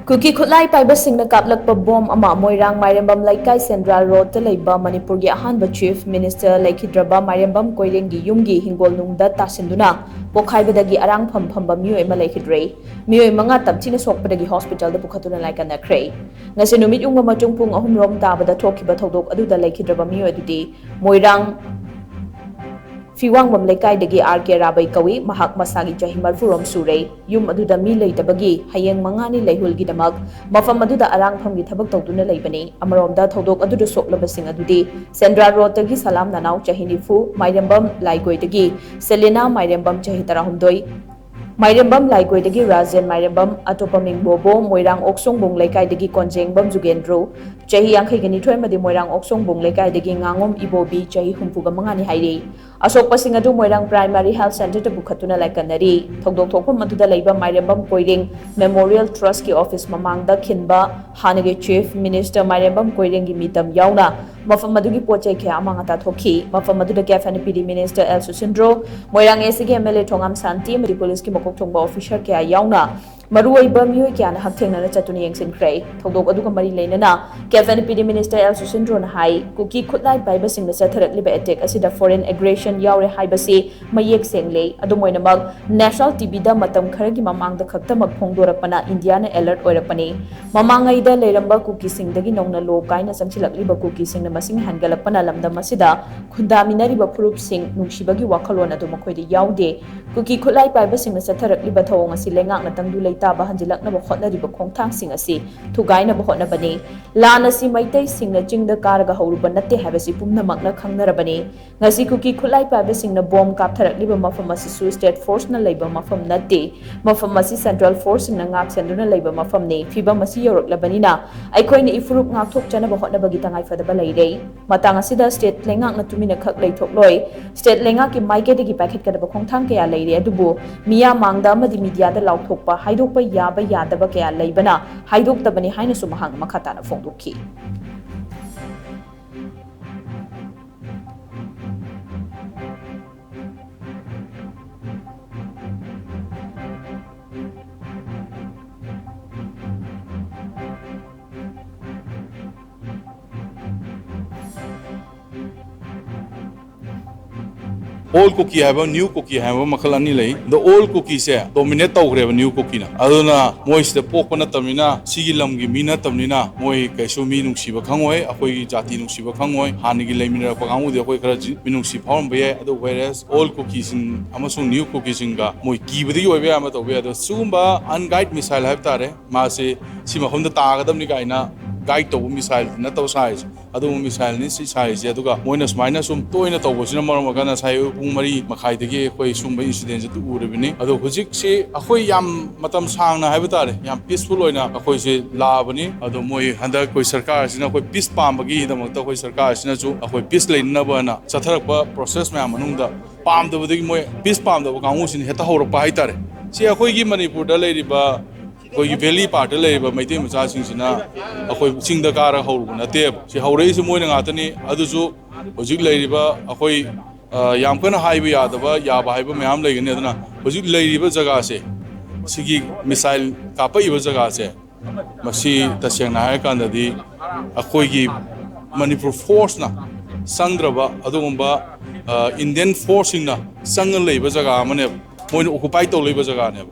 Kuki Khutlai Paiba Singna Kaplakpa bom ama Moirang Mairembam Laikai Central Road Laiba Manipuri Ahanba Chief Minister Leikhidre Mairembam Koirengi Yumgi Hingol Nungda Tasinduna Pokhaibadagi Arang Phamba Meeoi Leikhidre Meeoi Manga Tamchina Sokpadagi Hospital the Pukhatuna Laikana Kray Ngasi numit yung matung pung ahum rom tabada thokiba thodok aduda Leikhidre Meeoi adudi Moirang Fiwang Mamlekai dagi RK Rabai Kawi Mahak Masagi Jahi Marfurom Surei Yum aduda mi leitabagi Hayeng Mangani Leihulgi Damag Mafam aduda Arang Phamgi Thabak Tawduna Leibani Amaromda Thodok aduda Soklabasing adudi Central Road dagi Salam Nanau Chahinifu Mairembam Laigoi dagi Selena Mairembam Chahi Tarahumdoi Mairembam Laigoi dagi Razen Mairembam Atopaming Bobo Moirang Oksong Bung Leikai dagi Konjengbam Jugendro Chahi Yankai Gani Thoi Madi Moirang Oksong Bung Leikai dagi Ngangom Ibobi Chahi Humpuga Mangani Hairi Asok pasing adu Moirang Primary Health Center te bukhatuna laikanari thogdok thokpam maduda leiba Mairembam Koireng Memorial Trust ki office mamangda khinba hanage Chief Minister Mairembam Koireng gi mitam yauna mafam madugi pochai khe amanga ta thokhi mafam maduda KFNPD Minister El Susindro Moirang SG MLA Thongam Santi Mari Police ki mokok thongba officer kya yauna Maruaiba Meeoi kyana hakthengna chatuni yengsin khrei thogdok aduga mari leinana KFNPD Minister El Susindro na hai Kuki Khutlai Paiba Singna chatharak liba attack asida foreign aggression yaure haibasi mayek senglei adumoinamag National TV da matam kharagi mamangda khaktamak phongdorakpana India na alert oirapani mamangai da leiramba Kuki singdagi nongna lo kaina samchilakliba Kuki singna masing hangalakpana lamdam asida khundaminariba phurup sing nungsibagi wakhalon adu makhoidi yaude Kuki Khutlai Paiba Singna chatharakliba thawong asi lengak na tangdu leitaba hanjilakna ba khotnariba khongthang sing asi thugaina ba khotnabani lana si maitai singna chingda karaga hauruba natte habasi pumnamakna khangnarabani ngasi Kuki Khutlai Paiba Singna bomb kaptharakliba mafam asi state force na leiba mafam natte mafam asi central force na ngak senduna leiba mafam ne fiba masi yoroklabanina aikhoina ifurup ngak thokchana ba hotnabagi tangai fadaba leirei matang asida state lengak na tumina khak leithokloi state lengak ki maike degi packet kadaba khongthang kaya leire adubu miya mangda amadi media da lauthokpa haidokpa yaba yadaba kaya leibana haidoktabani haina sumahang makhatana phongdokhi Old cookie have a new cookie have a makalani lay. The old cookie say dominate over a new cookie na. Aduna moist the pokona tamina, sigilam gimina tamina, moi kaisumi nung shiba kangway, a koi jati nung shiba kangway, hanigi lamina pangamu the koi karaji, minung ship home be whereas old cookies in Amazon new cookies in ga, moi give the way amato where the Sumba unguided missile have tare, Masi, Sima Honda Tagadam Nigaina. Guide to missile nato size adu missile ni size aduga moinas minus toina tawbosina marmagana sai pungmari makhai dege koi sumba incident tu uribini adu hujik se akhoi yam matam sangna haibutare yam peaceful oina akhoi se labani adu moi handa koi sarkar sina koi peace pambagi damakta koi sarkar sina chu akhoi peace leina bana chatharakpa process ma manungda pamdabudigi moi peace pamdaba kangu sin heta horpa haitare se akhoi gi Manipur da leiriba Koi valley part leba maite macha singsina akoi singda kara hauru na te si haurei si moina ngatani adusu hojik leiriba akoi yam kana haiba yadaba yaba haiba mayam leigani aduna hojik leiriba jaga se sigi missile kapa iba jaga se masi taseng na hai kandadi akoi gi Manipur force na sangraba adugumba Indian force na sangal leiba jaga amane moina occupy to leiba jaga ne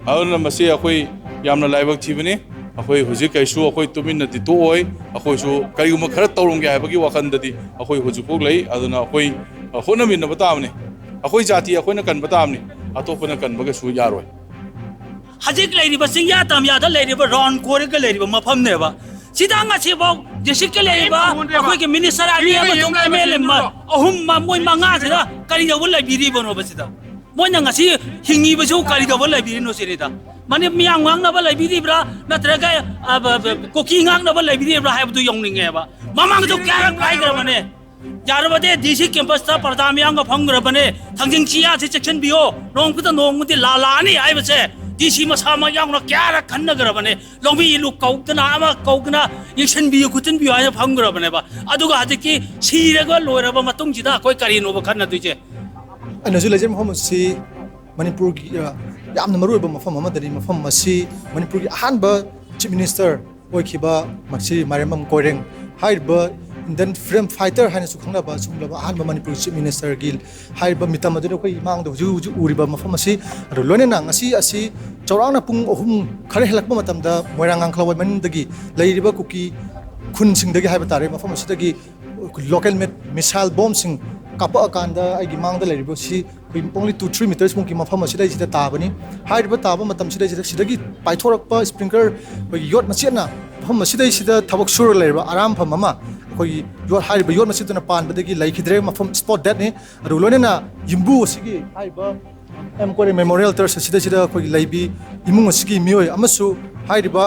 aduna masi akoi Yamna Laibak Tivini, a Hoi Huzika, a Hoi Tumin at the Toy, a Hoi Kayumakara Torunga, Wakandati, a Hoi Huzupole, Adana Hoi, a Honamin of Batamni, a Hoi Jati, a Honakan Batamni, a Topanakan Bagasu Yarway. Hazik lady was sing Yatam Yada lady, but Ron Korika lady, Mapam never. Sidanga Chibo, Jessica Leva, a quick minister, Ohum Mangata, Karina will like be ribbon over Sita. Monangasi, Hingi was so Karika will like be no Sirita. Mani miang wang na balai biri bra na teraga cooking ang na balai biri bra have to young ningeba mamang to kaya kai garabane jarabade DC campus ta parda miang ka phang garabane thangjing chia se section bio nong puta nong muti la la ni ai base DC masama yang na kya khanna garabane longbi lu kaukna ama kaukna election bio kutin bio ai phang garabane ba aduga adiki siraga loiraba matung jida koi kari no ba khanna duije anazu lejem Muhammad si Manipur yamna maruiba mafam amadari mafam masi Manipur ahanba Chief Minister Oikiba Maxi Mariam Koireng Haiba Indian freedom fighter haina su khangnaba sunglaba ahanba Manipur Chief Minister Gil haiba mitam aduna koi mang do ju uriba mafam asi aro loinena ngasi asi chawrangna pung ohum khare helakba matamda Moirang angkhlawai mandagi leiriba Kuki khun singdagi haiba tare mafam asi dagi local missile bomb sing kapa akanda aigi mangda leiriba si only 2-3 meters mungki mafam asi dai sida tabani haiba taba matam sida sidagi paithorakpa sprinkler yot machena mafam asi dai sida thabak sur leiriba aram pham mama koi yot haiba yot masituna pan badagi Leikhidre mafam spot that ne aro loinena yimbu asigi haiba kore memorial ter sida koi laibi imung asigi Meeoi amasu haiba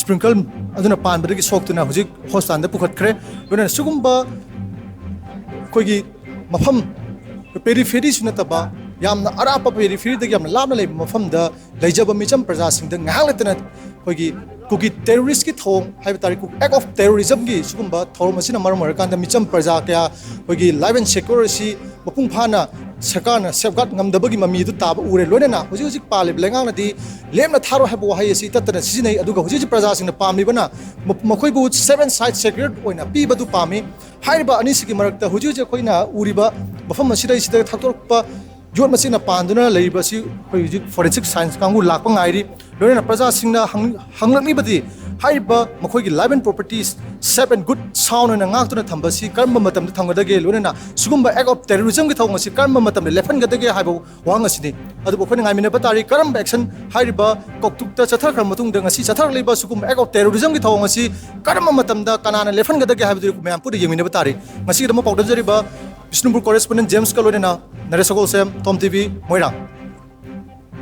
sprinkle aduna pan badagi soktuna hojik hospital da pukhatkhre loinena sugumba koi gi mafam periphery sunataba yamna arapa periphery da yamna labna lei mafam da leijaba micham praja sing da nghalatana koi gi Kuki terrorist ki thong haiba tari ku act of terrorism gi sugumba thorum asina maram kan da micham praja kya koi life and security mapung phana sarkarna safeguard ngamdabagi mami du taba ure loinena hoji pale blengang na di lemna tharo haiba wahai asi tatana sisinai aduga hoji praja sing na pamli bana makhoi bu 7 side secret oina pi badu pami haiba ani sigi marakta hoji khoina uriba mafam asida sida thaktorpa yot masina panduna leiba si hoji forensic science kangu lakpa ngairi loina praja singna hanglakni badi haiba makhoi gi life and properties safe and good sound na ngak tuna thambasi karma matam thangadage loina sugumba act of terrorism gi thongasi karma matam lefen gadage haiba wangasini adu bokoi ngai mina batari karam action haiba koktukta chathar kram matung da ngasi chathar leiba sugumba act of terrorism gi thongasi karma matam da kanana lefen gadage haiba du mayam puri yemina batari ngasi dama pawdajari ba Bishnupur correspondent James Kalonena Naresagol Sam TOMTV Moirang